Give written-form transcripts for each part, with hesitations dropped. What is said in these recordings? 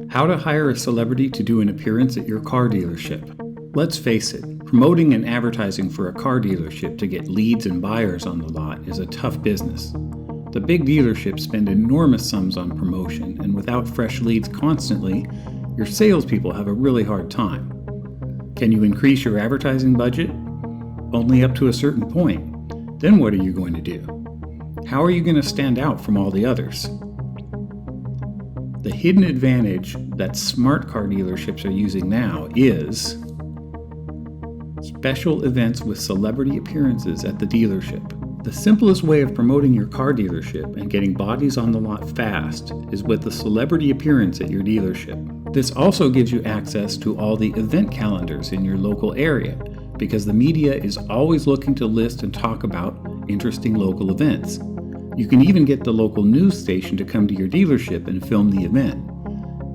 How to hire a celebrity to do an appearance at your car dealership. Let's face it, promoting and advertising for a car dealership to get leads and buyers on the lot is a tough business. The big dealerships spend enormous sums on promotion, and without fresh leads constantly, your salespeople have a really hard time. Can you increase your advertising budget? Only up to a certain point. Then what are you going to do? How are you going to stand out from all the others? The hidden advantage that smart car dealerships are using now is special events with celebrity appearances at the dealership. The simplest way of promoting your car dealership and getting bodies on the lot fast is with a celebrity appearance at your dealership. This also gives you access to all the event calendars in your local area, because the media is always looking to list and talk about interesting local events. You can even get the local news station to come to your dealership and film the event.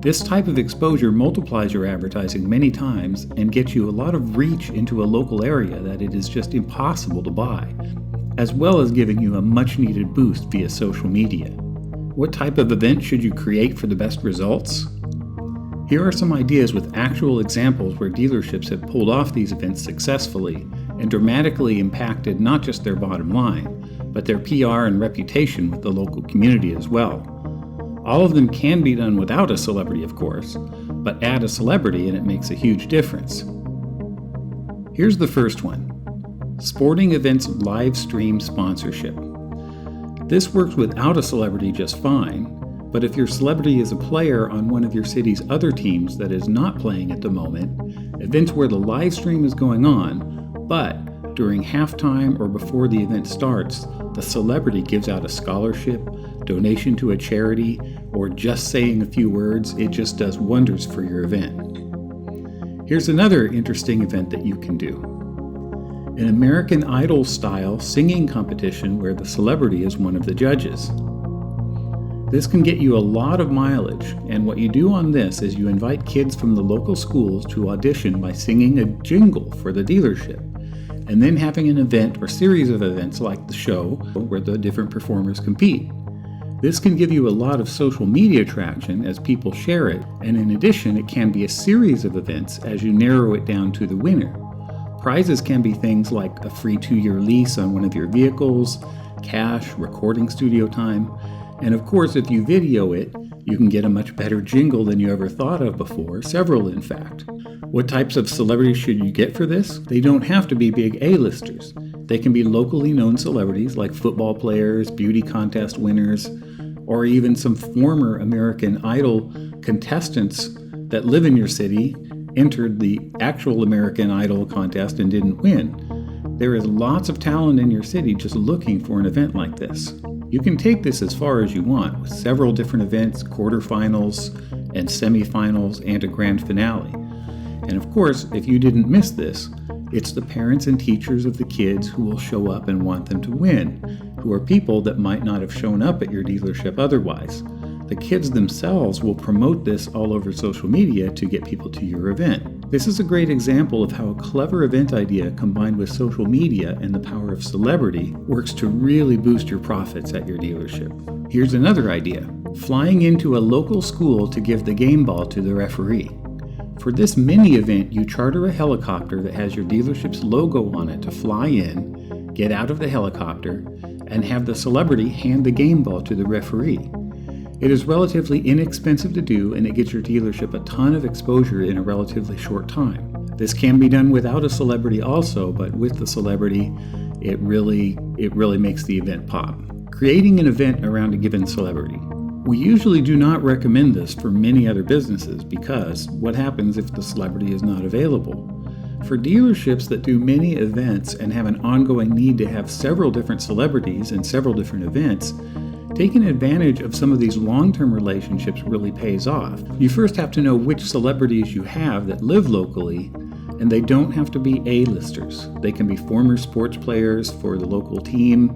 This type of exposure multiplies your advertising many times and gets you a lot of reach into a local area that it is just impossible to buy, as well as giving you a much-needed boost via social media. What type of event should you create for the best results? Here are some ideas with actual examples where dealerships have pulled off these events successfully and dramatically impacted not just their bottom line, but their PR and reputation with the local community as well. All of them can be done without a celebrity, of course, but add a celebrity and it makes a huge difference. Here's the first one: sporting events live stream sponsorship. This works without a celebrity just fine, but if your celebrity is a player on one of your city's other teams that is not playing at the moment, events where the live stream is going on, but during halftime or before the event starts, the celebrity gives out a scholarship, donation to a charity, or just saying a few words, it just does wonders for your event. Here's another interesting event that you can do: an American Idol style singing competition where the celebrity is one of the judges. This can get you a lot of mileage, and what you do on this is you invite kids from the local schools to audition by singing a jingle for the dealership, and then having an event or series of events like the show where the different performers compete. This can give you a lot of social media traction as people share it, and in addition, it can be a series of events as you narrow it down to the winner. Prizes can be things like a free 2-year lease on one of your vehicles, cash, recording studio time, and of course, if you video it, you can get a much better jingle than you ever thought of before, several in fact. What types of celebrities should you get for this? They don't have to be big A-listers. They can be locally known celebrities like football players, beauty contest winners, or even some former American Idol contestants that live in your city, entered the actual American Idol contest and didn't win. There is lots of talent in your city just looking for an event like this. You can take this as far as you want, with several different events, quarterfinals and semifinals, and a grand finale. And of course, if you didn't miss this, it's the parents and teachers of the kids who will show up and want them to win, who are people that might not have shown up at your dealership otherwise. The kids themselves will promote this all over social media to get people to your event. This is a great example of how a clever event idea combined with social media and the power of celebrity works to really boost your profits at your dealership. Here's another idea: flying into a local school to give the game ball to the referee. For this mini event, you charter a helicopter that has your dealership's logo on it to fly in, get out of the helicopter, and have the celebrity hand the game ball to the referee. It is relatively inexpensive to do, and it gets your dealership a ton of exposure in a relatively short time. This can be done without a celebrity also, but with the celebrity, it really makes the event pop. Creating an event around a given celebrity. We usually do not recommend this for many other businesses because what happens if the celebrity is not available? For dealerships that do many events and have an ongoing need to have several different celebrities and several different events, taking advantage of some of these long-term relationships really pays off. You first have to know which celebrities you have that live locally, and they don't have to be A-listers. They can be former sports players for the local team.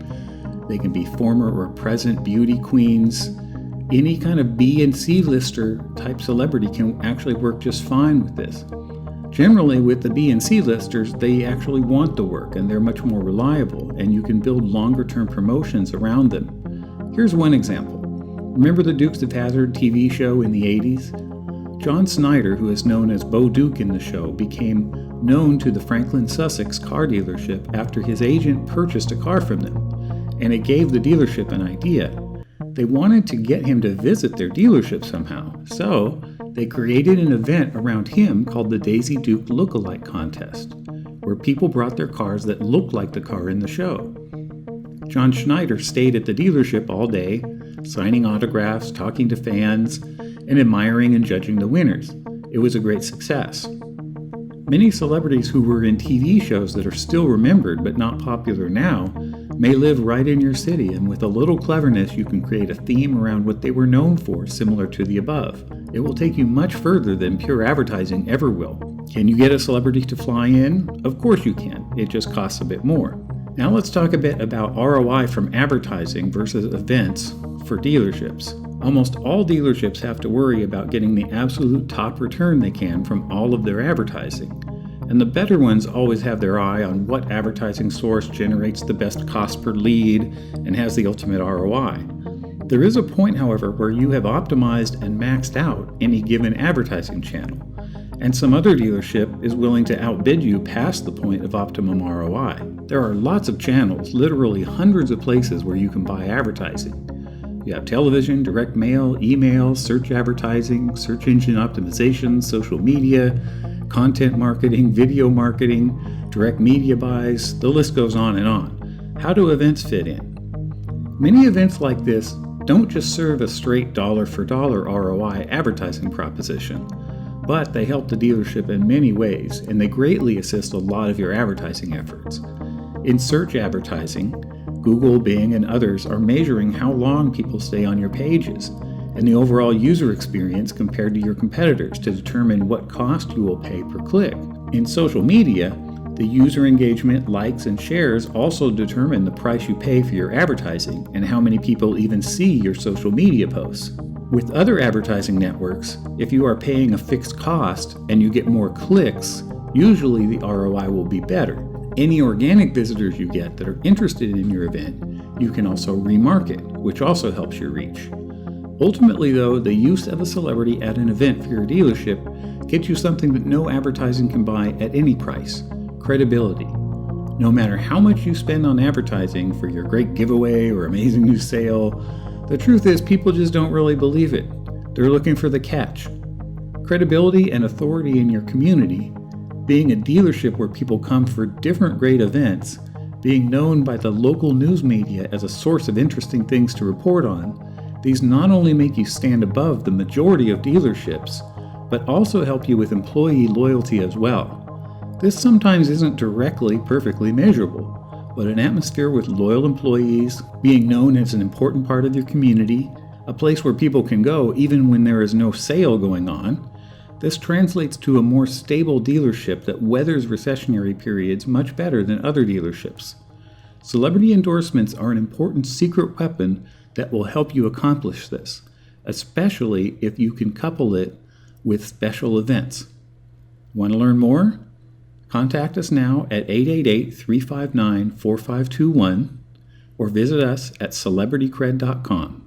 They can be former or present beauty queens. Any kind of B and C lister type celebrity can actually work just fine with this. Generally, with the B and C listers, they actually want the work and they're much more reliable, and you can build longer-term promotions around them. Here's one example. Remember the Dukes of Hazzard TV show in the 80s? John Snyder, who is known as Bo Duke in the show, became known to the Franklin Sussex car dealership after his agent purchased a car from them, and it gave the dealership an idea. They wanted to get him to visit their dealership somehow, so they created an event around him called the Daisy Duke Lookalike Contest, where people brought their cars that looked like the car in the show. John Schneider stayed at the dealership all day, signing autographs, talking to fans, and admiring and judging the winners. It was a great success. Many celebrities who were in TV shows that are still remembered but not popular now may live right in your city, and with a little cleverness you can create a theme around what they were known for, similar to the above. It will take you much further than pure advertising ever will. Can you get a celebrity to fly in? Of course you can. It just costs a bit more. Now let's talk a bit about ROI from advertising versus events for dealerships. Almost all dealerships have to worry about getting the absolute top return they can from all of their advertising. And the better ones always have their eye on what advertising source generates the best cost per lead and has the ultimate ROI. There is a point, however, where you have optimized and maxed out any given advertising channel, and some other dealership is willing to outbid you past the point of optimum ROI. There are lots of channels, literally hundreds of places where you can buy advertising. You have television, direct mail, email, search advertising, search engine optimization, social media, content marketing, video marketing, direct media buys, the list goes on and on. How do events fit in? Many events like this don't just serve a straight dollar for dollar ROI advertising proposition, but they help the dealership in many ways, and they greatly assist a lot of your advertising efforts. In search advertising, Google, Bing, and others are measuring how long people stay on your pages and the overall user experience compared to your competitors to determine what cost you will pay per click. In social media, the user engagement, likes, and shares also determine the price you pay for your advertising and how many people even see your social media posts. With other advertising networks, if you are paying a fixed cost and you get more clicks, usually the ROI will be better. Any organic visitors you get that are interested in your event, you can also remarket, which also helps your reach. Ultimately, though, the use of a celebrity at an event for your dealership gets you something that no advertising can buy at any price: credibility. No matter how much you spend on advertising for your great giveaway or amazing new sale, the truth is people just don't really believe it. They're looking for the catch. Credibility and authority in your community, being a dealership where people come for different great events, being known by the local news media as a source of interesting things to report on, these not only make you stand above the majority of dealerships, but also help you with employee loyalty as well. This sometimes isn't directly perfectly measurable, but an atmosphere with loyal employees, being known as an important part of your community, a place where people can go even when there is no sale going on, this translates to a more stable dealership that weathers recessionary periods much better than other dealerships. Celebrity endorsements are an important secret weapon that will help you accomplish this, especially if you can couple it with special events. Want to learn more? Contact us now at 888-359-4521 or visit us at celebritykred.com.